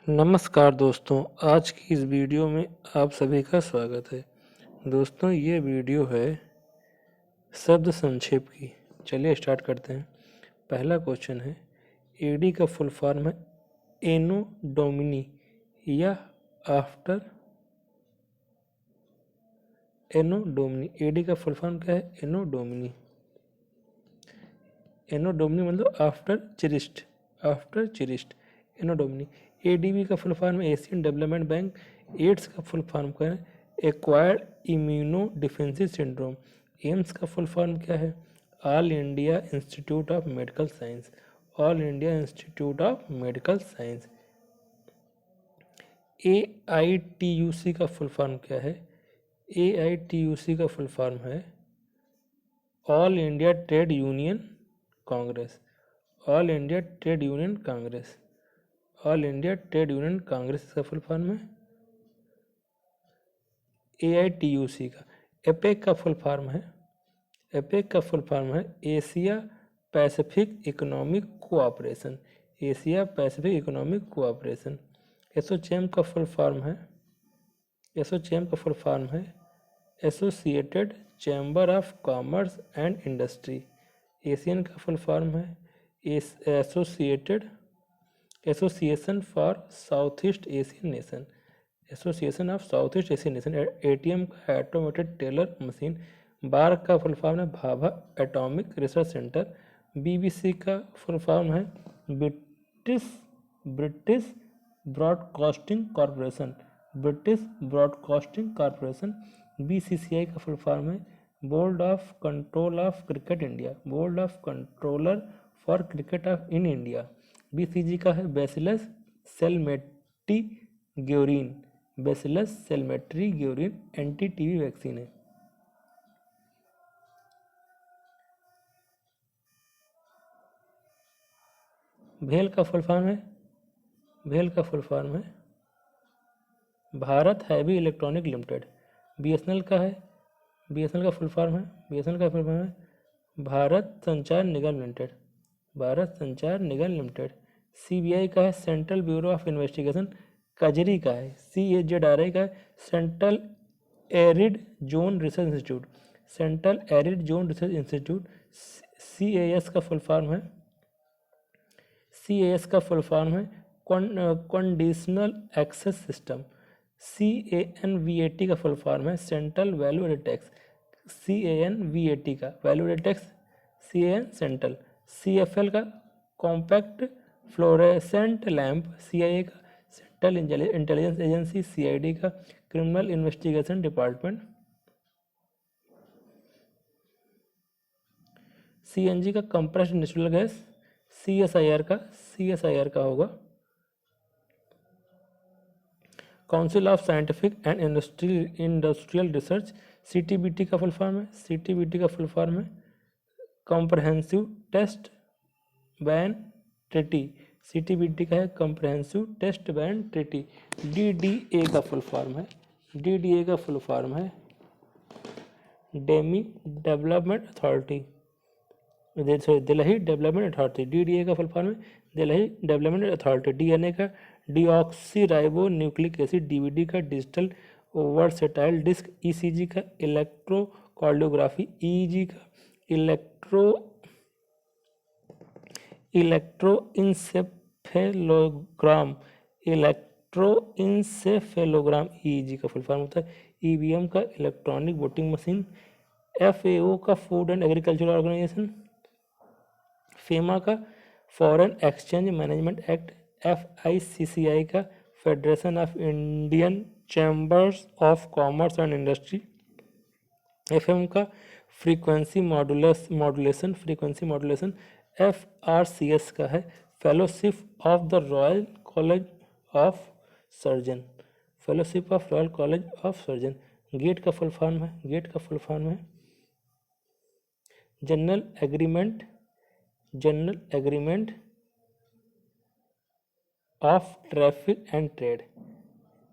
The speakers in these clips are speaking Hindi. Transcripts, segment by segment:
नमस्कार दोस्तों, आज की इस वीडियो में आप सभी का स्वागत है। दोस्तों, ये वीडियो है शब्द संक्षेप की। चलिए स्टार्ट करते हैं। पहला क्वेश्चन है, एडी का फुल फॉर्म है एनो डोमिनी या आफ्टर एनो डोमिनी। एडी का फुल फॉर्म क्या है? एनो डोमिनी। एनो डोमिनी मतलब आफ्टर चिरिस्ट एनो डोमिनी। एडीबी का फुल फॉर्म है एशियन डेवलपमेंट बैंक। एड्स का फुल फॉर्म क्या है? Acquired immuno defensive syndrome. AIIMS का फुल फॉर्म क्या है? All India institute of medical science. All India institute of medical science. AITUC का फुल फॉर्म क्या है? AITUC का फुल फॉर्म है all India trade union Congress. All India trade union Congress. All India trade union Congress का फुल फॉर्म है AITUC का। एपेक का फुल फॉर्म है Asia Pacific economic cooperation. Asia Pacific economic cooperation. ASSOCHAM का फुल फॉर्म है associated chamber of commerce and industry. Asian का फुल फॉर्म है association for south east Asian nation. Association of south east Asian nation. ATM का ऑटोमेटेड टेलर मशीन। बार का फुल फॉर्म है Bhabha atomic research centre. BBC का फुल फॉर्म है British broadcasting corporation. British broadcasting corporation. BCCI का फुल फॉर्म है board of control of cricket India. Board of controller for cricket of in India. BCG का है बैसिलस सेलमेट्री ग्योरिन। बैसिलस सेलमेट्री ग्योरिन एंटी-TB वैक्सीन है। भेल का फुल फॉर्म है Bharat heavy electronic limited. BSNL का फुल फॉर्म है भारत संचार निगम लिमिटेड। भारत संचार निगम लिमिटेड। CBI का है सेंट्रल ब्यूरो ऑफ इन्वेस्टिगेशन। कजरी का है CAZRI का है central arid zone research institute. Central arid zone research institute. CAS का फुल फॉर्म है कंडीशनल एक्सेस सिस्टम। CANVAT का फुल फॉर्म है central value added tax. CANVAT का value added tax. CAN central. CFL का कॉम्पैक्ट फ्लोरेसेंट लैंप। CIA का सेंट्रल इंटेलिजेंस एजेंसी। CID का क्रिमिनल इन्वेस्टिगेशन डिपार्टमेंट। CNG का कंप्रेस्ड नेचुरल गैस। CSIR का होगा council of scientific and industrial research. CTBT का फुल फॉर्म है comprehensive test ban treaty. CTBT का है comprehensive test ban treaty. DDA का फुल फॉर्म है Delhi development authority. Delhi development authority. DDA का फुल फॉर्म है दिल्ली डेवलपमेंट अथॉरिटी। DNA का डीऑक्सीराइबो न्यूक्लिक एसिड। DVD का डिजिटल वर्सेटाइल डिस्क। ECG का इलेक्ट्रोकार्डियोग्राफी। EEG का इलेक्ट्रोइंसेफेलोग्राम। EEG का फुल फॉर्म होता है EVM का इलेक्ट्रॉनिक वोटिंग मशीन। FAO का food and agriculture organisation. FEMA का foreign exchange management act. FICCI का federation of Indian chambers of commerce and industry. FM का फ्रीक्वेंसी मॉड्यूलेशन। FRCS का है fellowship of the royal college of surgeon. GATT का फुल फॉर्म है general agreement of traffic and trade.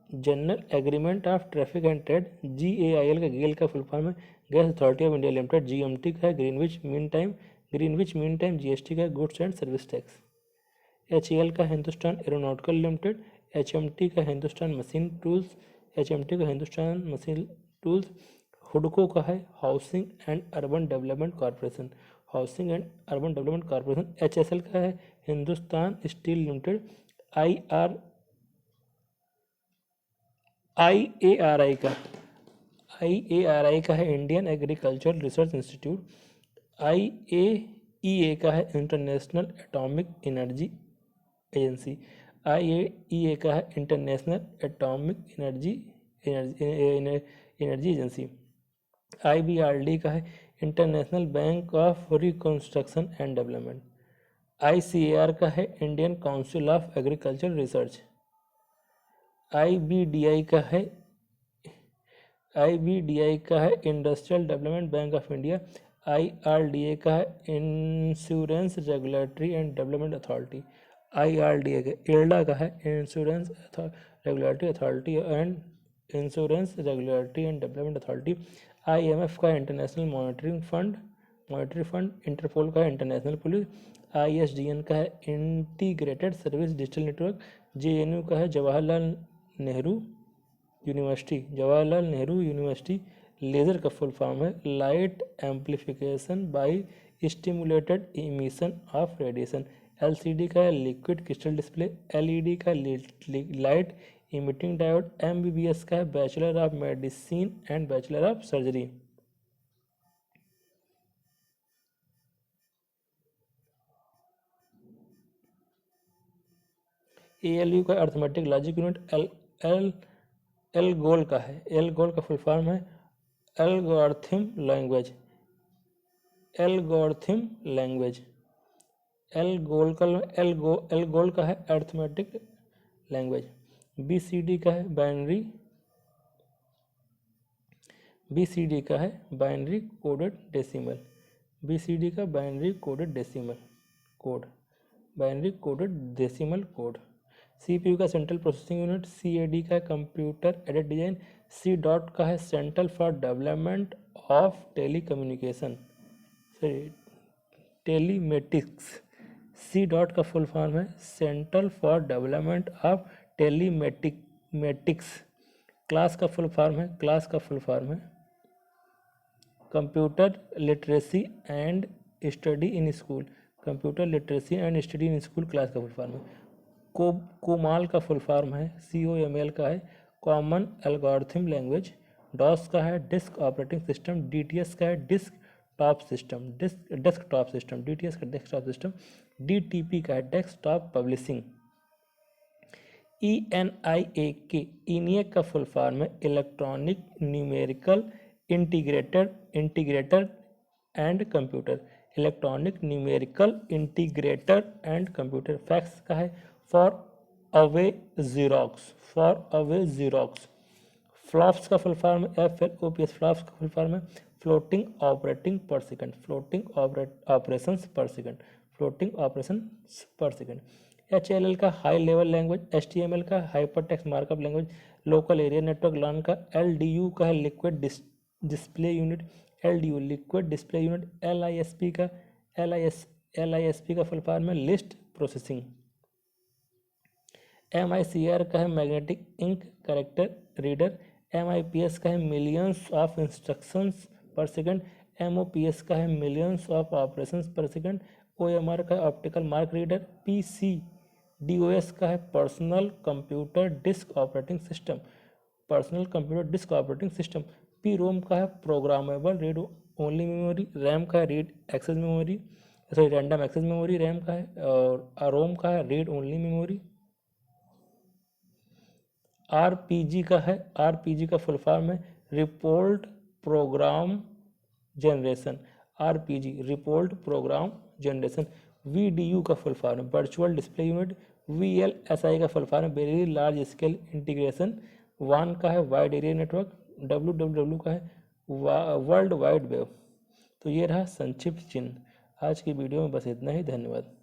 General agreement of traffic and trade. GAIL का गेल का फुल फॉर्म है gas authority of India limited. GMT का है ग्रीनविच मीन टाइम। GST का है goods and service tax. HAL का हिंदुस्तान एरोनॉटिकल लिमिटेड। HMT का हिंदुस्तान मशीन टूल्स, HMT का हिंदुस्तान मशीन टूल्स। हुडको का है housing and urban development corporation, housing and urban development corporation. HSL का है हिंदुस्तान स्टील लिमिटेड। IARI का है Indian agricultural research institute. IAEA का है international atomic energy agency, IAEA का है international atomic energy agency. IBRD का है international bank of reconstruction and development. ICAR का है Indian council of agriculture research. IBDI का है industrial development bank of India. IRDA का है insurance regulatory and development authority. IRDA का IRDA का है insurance regulatory authority and insurance regulatory and development authority. IMF का इंटरनेशनल मॉनिटरी फंड। इंटरपोल का है इंटरनेशनल पुलिस। ISDN का है integrated service digital network. JNU का है जवाहरलाल नेहरू यूनिवर्सिटी। लेज़र का फुल फॉर्म है light amplification by stimulated emission of radiation. LCD का है लिक्विड क्रिस्टल डिस्प्ले। LED का लाइट इमिटिंग डायोड। MBBS का है bachelor of medicine and bachelor of surgery. ALU का अर्थमेटिक लॉजिक यूनिट। एलगोल का है, एलगोल का फुल फॉर्म है एल्गोरिथम लैंग्वेज। एलगोल का है अर्थमेटिक लैंग्वेज। BCD का है बाइनरी कोडेड डेसिमल। BCD का binary coded decimal code. CPU का सेंट्रल प्रोसेसिंग यूनिट। CAD का कंप्यूटर एडेड डिजाइन। CDOT का है central for development of telematics. CDOT का फुल फॉर्म है central for development of telematics. Class का फुल फॉर्म है computer literacy and study in school. Class का फुल फॉर्म है। कोमाल का फुल फॉर्म है COML का है कॉमन एल्गोरिथम लैंग्वेज। DOS का है डिस्क ऑपरेटिंग सिस्टम। DTS का है डेस्कटॉप सिस्टम। DTS का डेस्कटॉप सिस्टम। DTP का है डेस्कटॉप पब्लिशिंग। ENIAC का फुल फॉर्म है electronic numerical integrator and computer. Fax का है फॉर अवे जीरोक्स। फ्लॉप्स का फुल फॉर्म है FLOPS। फ्लॉप्स का फुल फॉर्म है फ्लोटिंग ऑपरेटिंग पर सेकंड। HLL का हाई लेवल लैंग्वेज। HTML का hyper text markup language. Local area network LAN का। LDU का है लिक्विड डिस्प्ले यूनिट। LISP का फुल फॉर्म है लिस्ट प्रोसेसिंग। MICR का है magnetic ink character reader. MIPS का है millions of instructions per second. MOPS का है millions of operations per second. OMR का है ऑप्टिकल मार्क रीडर। PCDOS का है personal computer disk operating system. PROM का है programmable read only memory. RAM का है रैंडम एक्सेस मेमोरी RAM का है। और ROM का है रीड ओनली मेमोरी। RPG का फुल फॉर्म है रिपोर्ट प्रोग्राम जनरेशन। VDU का फुल फॉर्म है वर्चुअल डिस्प्ले यूनिट। VLSI का फुल फॉर्म है very large scale integration. WAN का है वाइड एरिया नेटवर्क। WWW का है वर्ल्ड वाइड वेब। तो ये रहा संक्षिप्त चिन्ह। आज की वीडियो में बस इतना ही। धन्यवाद।